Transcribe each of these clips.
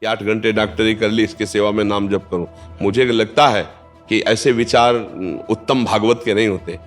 कि 8 घंटे डॉक्टरी कर ली, इसकी सेवा में नाम जप करूं। मुझे लगता है कि ऐसे विचार उत्तम भागवत के नहीं होते,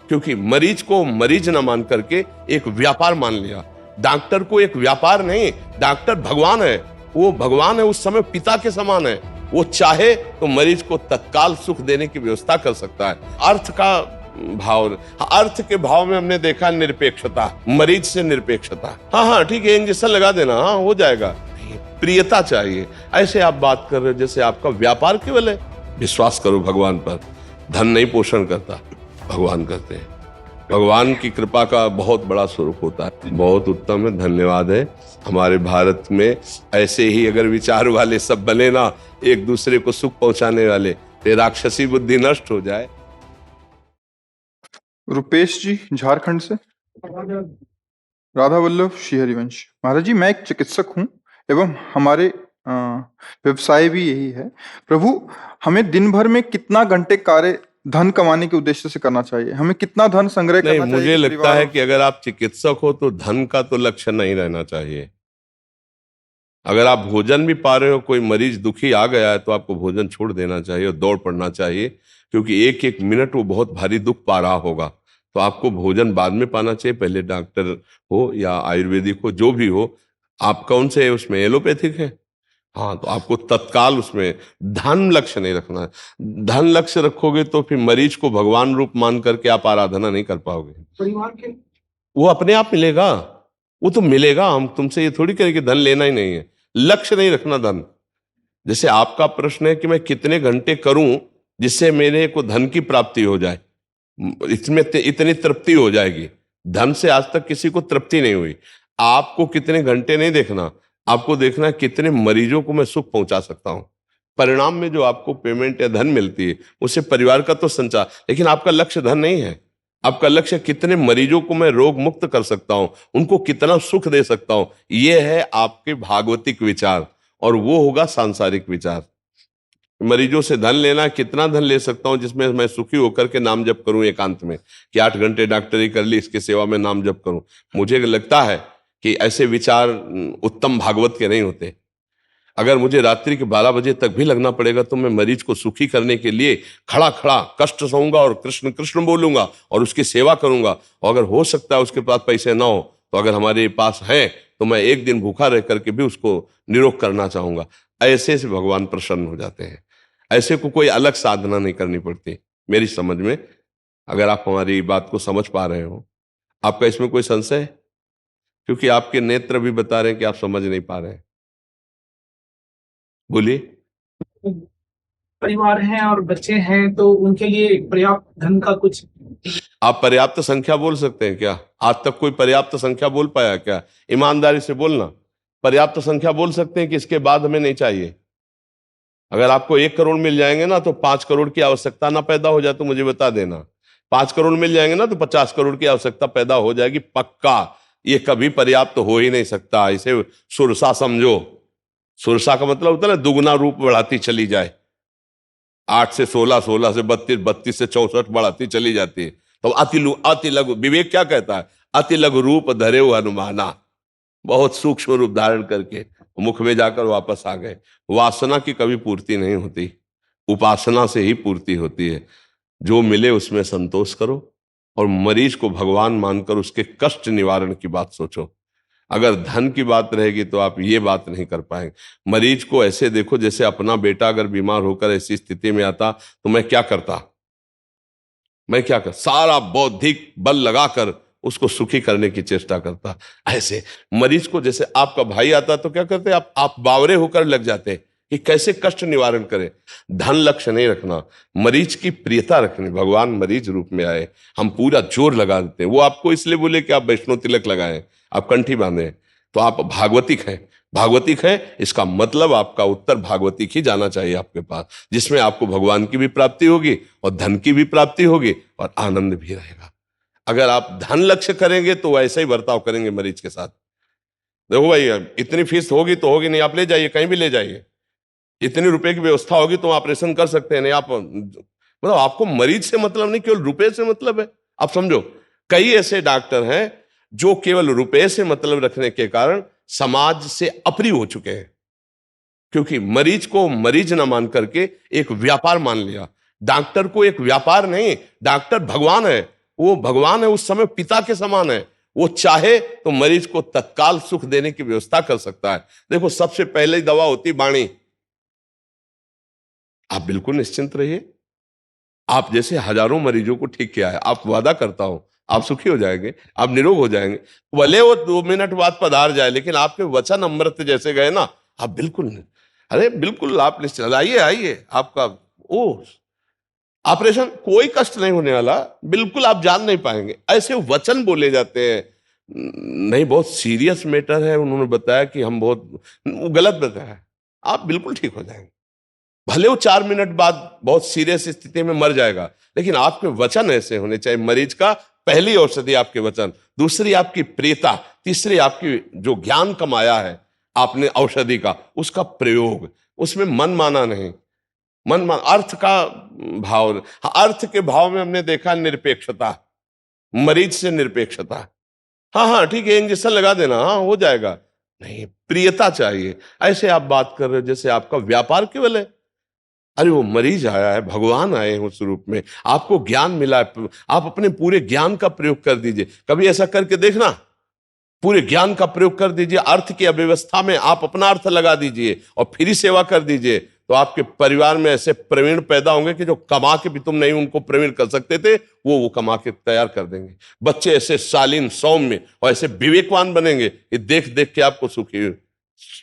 क्योंकि मरीज को मरीज न मान करके एक व्यापार मान लिया। डॉक्टर को एक व्यापार नहीं, डॉक्टर भगवान है। वो भगवान है, उस समय पिता के समान है। वो चाहे तो मरीज को तत्काल सुख देने की व्यवस्था कर सकता है। अर्थ का भाव, अर्थ के भाव में हमने देखा निरपेक्षता, मरीज से निरपेक्षता। हाँ ठीक है, इंजेक्शन लगा देना, हाँ हो जाएगा। प्रियता चाहिए। ऐसे आप बात कर रहे हो जैसे आपका व्यापार केवल है। विश्वास करो भगवान पर। धन नहीं पोषण करता, भगवान करते हैं। भगवान की कृपा का बहुत बड़ा स्वरूप होता है। बहुत उत्तम है, धन्यवाद है। हमारे भारत में ऐसे ही अगर विचार वाले सब बने ना, एक दूसरे को सुख पहुंचाने वाले, तो राक्षसी बुद्धि नष्ट हो जाए। रुपेश जी झारखंड से। राधा वल्लभ श्री हरिवंश। महाराज जी, मैं एक चिकित्सक हूँ एवं हमारे व्यवसाय भी यही है। प्रभु, हमें दिन भर में कितना घंटे कार्य धन कमाने के उद्देश्य से करना चाहिए? हमें कितना धन संग्रह करना चाहिए? मुझे लगता है कि अगर आप चिकित्सक हो तो धन का तो लक्ष्य नहीं रहना चाहिए। अगर आप भोजन भी पा रहे हो, कोई मरीज दुखी आ गया है, तो आपको भोजन छोड़ देना चाहिए और दौड़ पड़ना चाहिए, क्योंकि एक एक मिनट वो बहुत भारी दुख पा रहा होगा। तो आपको भोजन बाद में पाना चाहिए। पहले डॉक्टर हो या आयुर्वेदिक हो, जो भी हो। आप कौन से उसमें एलोपैथिक है? हाँ, तो आपको तत्काल उसमें धन लक्ष्य नहीं रखना है। धन लक्ष्य रखोगे तो फिर मरीज को भगवान रूप मान करके आप आराधना नहीं कर पाओगे। परिवार के वो अपने आप मिलेगा, वो तो मिलेगा। हम तुमसे ये थोड़ी करें कि धन लेना ही नहीं है। लक्ष्य नहीं रखना धन। जैसे आपका प्रश्न है कि मैं कितने घंटे करूं जिससे मेरे को धन की प्राप्ति हो जाए, इसमें इतनी तृप्ति हो जाएगी। धन से आज तक किसी को तृप्ति नहीं हुई। आपको कितने घंटे नहीं देखना, आपको देखना है कितने मरीजों को मैं सुख पहुंचा सकता हूं। परिणाम में जो आपको पेमेंट या धन मिलती है, उससे परिवार का तो संचार, लेकिन आपका लक्ष्य धन नहीं है। आपका लक्ष्य कितने मरीजों को मैं रोग मुक्त कर सकता हूं, उनको कितना सुख दे सकता हूं। यह है आपके भागवतिक विचार, और वो होगा सांसारिक विचार। मरीजों से धन लेना, कितना धन ले सकता हूं जिसमें मैं सुखी होकर के नाम जप करूं एकांत में, कि 8 घंटे डॉक्टरी कर ली, इसकी सेवा में नाम जप करूं। मुझे लगता है कि ऐसे विचार उत्तम भागवत के नहीं होते। अगर मुझे रात्रि के 12 बजे तक भी लगना पड़ेगा तो मैं मरीज को सुखी करने के लिए खड़ा खड़ा कष्ट सहूंगा और कृष्ण कृष्ण बोलूंगा और उसकी सेवा करूंगा। और अगर हो सकता है उसके पास पैसे ना हो, तो अगर हमारे पास है तो मैं एक दिन भूखा रह करके भी उसको निरोग करना चाहूंगा। ऐसे से भगवान प्रसन्न हो जाते हैं। ऐसे को कोई अलग साधना नहीं करनी पड़ती मेरी समझ में। अगर आप हमारी बात को समझ पा रहे हो, आपका इसमें कोई संशय है? क्योंकि आपके नेत्र भी बता रहे हैं कि आप समझ नहीं पा रहे हैं। बोलिए। परिवार हैं और बच्चे हैं, तो उनके लिए पर्याप्त धन का कुछ। आप पर्याप्त संख्या बोल सकते हैं क्या? आज तक कोई पर्याप्त संख्या बोल पाया क्या? ईमानदारी से बोलना। पर्याप्त संख्या बोल सकते हैं कि इसके बाद हमें नहीं चाहिए? अगर आपको 1 करोड़ मिल जाएंगे ना, तो 5 करोड़ की आवश्यकता ना पैदा हो जाए तो मुझे बता देना। 5 करोड़ मिल जाएंगे ना, तो 50 करोड़ की आवश्यकता पैदा हो जाएगी पक्का। ये कभी पर्याप्त हो ही नहीं सकता। इसे सुरसा समझो। सुरसा का मतलब होता है ना, दुगना रूप बढ़ाती चली जाए। 8 से 16, 16 से 32, 32 से 64 बढ़ाती चली जाती है। तो अति लघु, विवेक क्या कहता है? अति लघु रूप धरे हनुमाना। बहुत सूक्ष्म रूप धारण करके मुख में जाकर वापस आ गए। वासना की कभी पूर्ति नहीं होती, उपासना से ही पूर्ति होती है। जो मिले उसमें संतोष करो और मरीज को भगवान मानकर उसके कष्ट निवारण की बात सोचो। अगर धन की बात रहेगी तो आप ये बात नहीं कर पाएंगे। मरीज को ऐसे देखो जैसे अपना बेटा अगर बीमार होकर ऐसी स्थिति में आता तो मैं क्या करता? सारा बौद्धिक बल लगाकर उसको सुखी करने की चेष्टा करता। ऐसे मरीज को, जैसे आपका भाई आता तो क्या करते? आप बावरे होकर लग जाते कि कैसे कष्ट निवारण करें। धन लक्ष्य नहीं रखना, मरीज की प्रियता रखनी। भगवान मरीज रूप में आए, हम पूरा जोर लगा देते हैं। वो आपको इसलिए बोले कि आप वैष्णो तिलक लगाएं, आप कंठी बांधें, तो आप भागवतिक हैं। भागवतिक है, इसका मतलब आपका उत्तर भागवतिक ही जाना चाहिए आपके पास, जिसमें आपको भगवान की भी प्राप्ति होगी और धन की भी प्राप्ति होगी और आनंद भी रहेगा। अगर आप धन लक्ष्य करेंगे तो ऐसा ही बर्ताव करेंगे मरीज के साथ। देखो भाई, इतनी फीस होगी तो होगी, नहीं आप ले जाइए, कहीं भी ले जाइए। इतने रुपए की व्यवस्था होगी तो ऑपरेशन कर सकते हैं, नहीं आप मतलब आपको मरीज से मतलब नहीं, केवल रुपए से मतलब है। आप समझो, कई ऐसे डॉक्टर हैं जो केवल रुपए से मतलब रखने के कारण समाज से अप्रिय हो चुके हैं। क्योंकि मरीज को मरीज ना मान करके एक व्यापार मान लिया। डॉक्टर को एक व्यापार नहीं, डॉक्टर भगवान है, वो भगवान है, उस समय पिता के समान है। वो चाहे तो मरीज को तत्काल सुख देने की व्यवस्था कर सकता है। देखो, सबसे पहले दवा होती वाणी। आप बिल्कुल निश्चिंत रहिए, आप जैसे हजारों मरीजों को ठीक किया है, आप वादा करता हूं आप सुखी हो जाएंगे, आप निरोग हो जाएंगे। भले वो 2 मिनट बाद पधार जाए, लेकिन आपके वचन अमृत जैसे गए ना, आप बिल्कुल नहीं, अरे बिल्कुल आप निश्चिंत आइए, आइए। आपका ओ ऑपरेशन कोई कष्ट नहीं होने वाला, बिल्कुल आप जान नहीं पाएंगे। ऐसे वचन बोले जाते हैं। नहीं, बहुत सीरियस मैटर है, उन्होंने बताया कि हम बहुत, वो गलत बताया, आप बिल्कुल ठीक हो जाएंगे। भले वो 4 मिनट बाद बहुत सीरियस स्थिति में मर जाएगा, लेकिन आपके वचन ऐसे होने चाहिए। मरीज का पहली औषधि आपके वचन, दूसरी आपकी प्रियता, तीसरी आपकी जो ज्ञान कमाया है आपने औषधि का, उसका प्रयोग। उसमें मन माना नहीं, अर्थ का भाव। अर्थ के भाव में हमने देखा निरपेक्षता, मरीज से निरपेक्षता। हाँ हाँ ठीक है, इंजेक्शन लगा देना, हाँ हो जाएगा। नहीं, प्रियता चाहिए। ऐसे आप बात कर रहे हो जैसे आपका व्यापार केवल है। अरे वो मरीज आया है, भगवान आए हैं उस रूप में, आपको ज्ञान मिला है, आप अपने पूरे ज्ञान का प्रयोग कर दीजिए। कभी ऐसा करके देखना, पूरे ज्ञान का प्रयोग कर दीजिए, अर्थ की अव्यवस्था में आप अपना अर्थ लगा दीजिए और फिर ससेवा कर दीजिए। तो आपके परिवार में ऐसे प्रवीण पैदा होंगे कि जो कमा के भी तुम नहीं उनको प्रवीण कर सकते थे, वो कमा के तैयार कर देंगे। बच्चे ऐसे शालीन, सौम्य और ऐसे विवेकवान बनेंगे कि देख देख के आपको सुखी,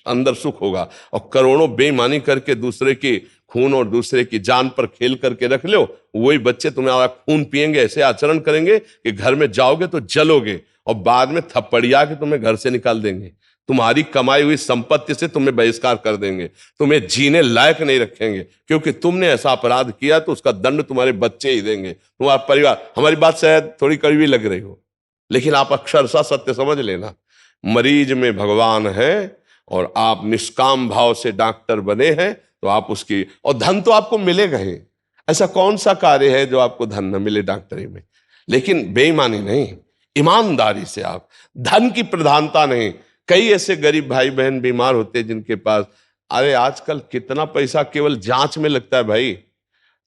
अंदर सुख होगा। और करोड़ों बेईमानी करके दूसरे की खून और दूसरे की जान पर खेल करके रख लो, वही बच्चे तुम्हारा खून पिएंगे, ऐसे आचरण करेंगे कि घर में जाओगे तो जलोगे और बाद में थप्पड़िया के तुम्हें घर से निकाल देंगे। तुम्हारी कमाई हुई संपत्ति से तुम्हें बहिष्कार कर देंगे, तुम्हें जीने लायक नहीं रखेंगे, क्योंकि तुमने ऐसा अपराध किया तो उसका दंड तुम्हारे बच्चे ही देंगे, तुम्हारा परिवार। हमारी बात शायद थोड़ी कड़वी लग रही हो, लेकिन आप अक्षरशः सत्य समझ लेना। मरीज में भगवान है और आप निष्काम भाव से डॉक्टर बने हैं तो आप उसकी, और धन तो आपको मिलेगा ही। ऐसा कौन सा कार्य है जो आपको धन न मिले डॉक्टरी में? लेकिन बेईमानी नहीं, ईमानदारी से। आप धन की प्रधानता नहीं। कई ऐसे गरीब भाई बहन बीमार होते हैं जिनके पास, अरे आजकल कितना पैसा केवल जांच में लगता है भाई।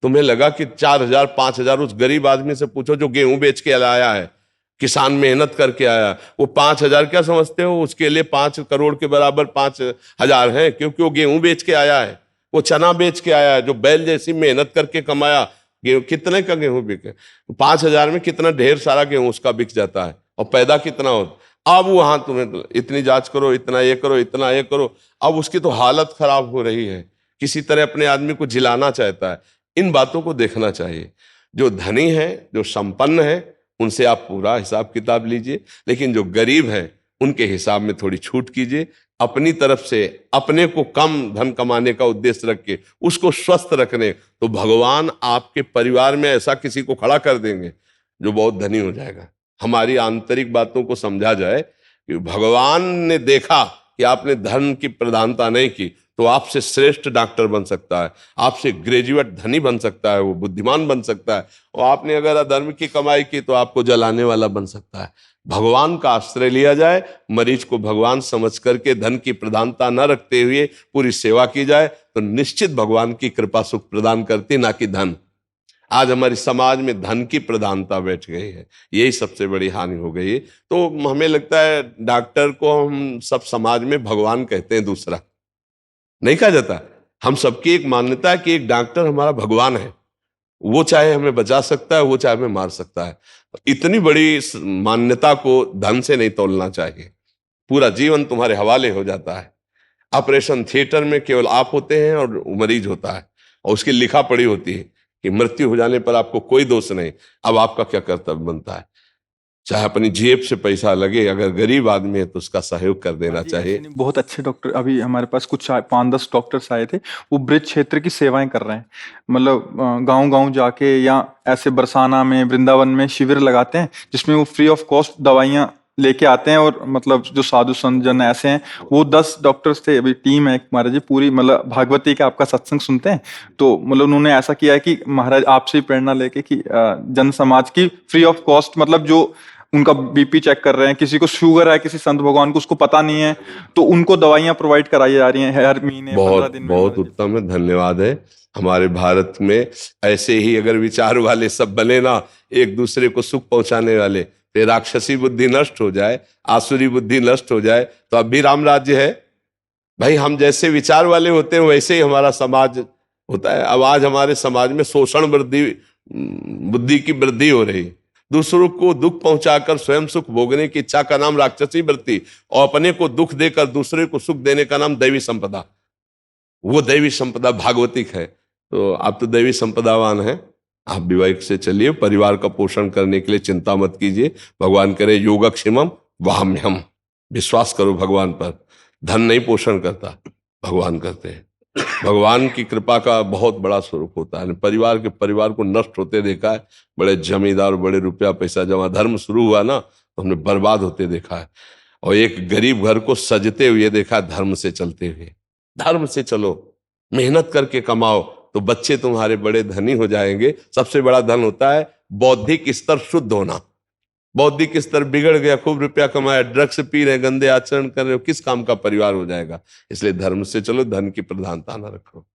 तुम्हें लगा कि 4,000 5,000, उस गरीब आदमी से पूछो जो गेहूं बेच के लाया है, किसान मेहनत करके आया, वो 5,000 क्या समझते हो? उसके लिए 5 करोड़ के बराबर 5,000 है, क्योंकि वो गेहूं बेच के आया है, वो चना बेच के आया है, जो बैल जैसी मेहनत करके कमाया। गेहूं कितने का गेहूं बिके? 5,000 में कितना ढेर सारा गेहूं उसका बिक जाता है, और पैदा कितना होता। अब वहां तुम्हें इतनी जांच करो, इतना ये करो, इतना ये करो। अब उसकी तो हालत खराब हो रही है, किसी तरह अपने आदमी को जिलाना चाहता है। इन बातों को देखना चाहिए। जो धनी है, जो संपन्न है, उनसे आप पूरा हिसाब किताब लीजिए, लेकिन जो गरीब है उनके हिसाब में थोड़ी छूट कीजिए। अपनी तरफ से अपने को कम धन कमाने का उद्देश्य रख के उसको स्वस्थ रखने, तो भगवान आपके परिवार में ऐसा किसी को खड़ा कर देंगे जो बहुत धनी हो जाएगा। हमारी आंतरिक बातों को समझा जाए कि भगवान ने देखा कि आपने धन की प्रधानता नहीं की, तो आपसे श्रेष्ठ डॉक्टर बन सकता है, आपसे ग्रेजुएट धनी बन सकता है, वो बुद्धिमान बन सकता है। और आपने अगर अधर्म की कमाई की तो आपको जलाने वाला बन सकता है। भगवान का आश्रय लिया जाए, मरीज को भगवान समझ करके धन की प्रधानता न रखते हुए पूरी सेवा की जाए, तो निश्चित भगवान की कृपा सुख प्रदान करती, ना कि धन। आज हमारी समाज में धन की प्रधानता बैठ गई है, यही सबसे बड़ी हानि हो गई है। तो हमें लगता है डॉक्टर को हम सब समाज में भगवान कहते हैं, दूसरा नहीं कहा जाता। हम सबकी एक मान्यता है कि एक डॉक्टर हमारा भगवान है, वो चाहे हमें बचा सकता है, वो चाहे हमें मार सकता है। इतनी बड़ी मान्यता को धन से नहीं तोलना चाहिए। पूरा जीवन तुम्हारे हवाले हो जाता है। ऑपरेशन थिएटर में केवल आप होते हैं और मरीज होता है, और उसकी लिखा पड़ी होती है कि मृत्यु हो जाने पर आपको कोई दोष नहीं। अब आपका क्या कर्तव्य बनता है? चाहे अपनी जेब से पैसा लगे, अगर गरीब आदमी है तो उसका सहयोग कर देना चाहिए। बहुत अच्छे डॉक्टर, अभी हमारे पास कुछ 5-10 डॉक्टर्स आए थे, वो ब्रिज क्षेत्र की सेवाएं कर रहे हैं। मतलब गांव-गांव जाके या ऐसे बरसाना में, वृंदावन में शिविर लगाते हैं, जिसमें वो फ्री ऑफ कॉस्ट दवाइयाँ लेके आते हैं। और मतलब जो साधु संत जन ऐसे हैं, वो 10 डॉक्टर्स थे, अभी टीम है महाराज जी पूरी। मतलब भागवती का आपका सत्संग सुनते हैं, तो मतलब उन्होंने ऐसा किया है कि महाराज आपसे ही प्रेरणा लेके कि जन समाज की फ्री ऑफ कॉस्ट, मतलब जो उनका बीपी चेक कर रहे हैं, किसी को शुगर है, किसी संत भगवान को उसको पता नहीं है, तो उनको दवाइयां प्रोवाइड कराई जा रही हैं हर महीने 15 बहुत दिन में। बहुत उत्तम है, धन्यवाद है। हमारे भारत में ऐसे ही अगर विचार वाले सब बने ना, एक दूसरे को सुख पहुंचाने वाले, फिर राक्षसी बुद्धि नष्ट हो जाए, आसुरी बुद्धि नष्ट हो जाए, तो अब भी राम राज्य है भाई। हम जैसे विचार वाले होते हैं वैसे ही हमारा समाज होता है। अब आज हमारे समाज में शोषण वृद्धि, बुद्धि की वृद्धि हो रही, दूसरों को दुख पहुंचाकर स्वयं सुख भोगने की इच्छा का नाम राक्षसी वृत्ति, और अपने को दुख देकर दूसरे को सुख देने का नाम दैवी संपदा। वो दैवी संपदा भागवतिक है। तो आप तो दैवी संपदावान हैं, आप विवाहिक से चलिए, परिवार का पोषण करने के लिए चिंता मत कीजिए। भगवान करे योगक्षेमम वाम्यहम, विश्वास करो भगवान पर। धन नहीं पोषण करता, भगवान करते हैं। भगवान की कृपा का बहुत बड़ा स्वरूप होता है। परिवार को नष्ट होते देखा है, बड़े जमींदार, बड़े रुपया पैसा जमा, धर्म शुरू हुआ ना तो हमने बर्बाद होते देखा है। और एक गरीब घर को सजते हुए देखा, धर्म से चलते हुए। धर्म से चलो, मेहनत करके कमाओ, तो बच्चे तुम्हारे बड़े धनी हो जाएंगे। सबसे बड़ा धन होता है बौद्धिक स्तर शुद्ध होना। बौद्धिक स्तर बिगड़ गया, खूब रुपया कमाया, ड्रग्स पी रहे, गंदे आचरण कर रहे हो, किस काम का परिवार हो जाएगा। इसलिए धर्म से चलो, धन की प्रधानता न रखो।